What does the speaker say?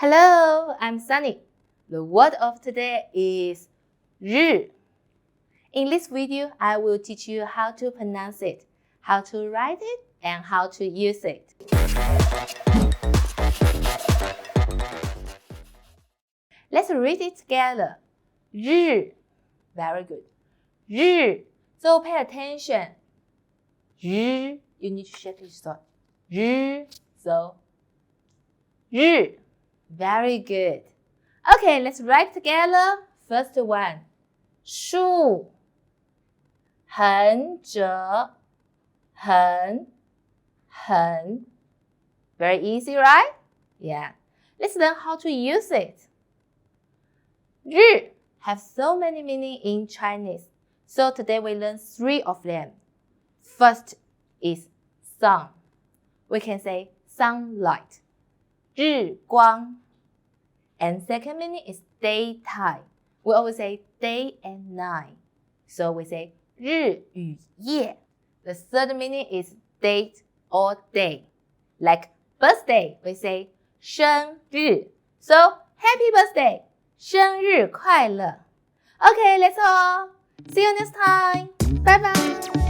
Hello, I'm Sunny. The word of today is 日. In this video, I will teach you how to pronounce it, how to write it, and how to use it. Let's read it together. 日. Very good. 日. So pay attention. 日. You need to shake your thought. 日. So 日. Very good. Okay, let's write together. First one. 竖. 横折. 横. Very easy, right? Yeah. Let's learn how to use it. 日 have so many meanings in Chinese. So today we learn 3 of them. First is sun. We can say sunlight. 日光. And second meaning is daytime. We always say day and night. So we say 日与夜. The third meaning is date or day. Like birthday, we say 生日. So happy birthday! 生日快乐. Okay, that's all. See you next time. Bye bye.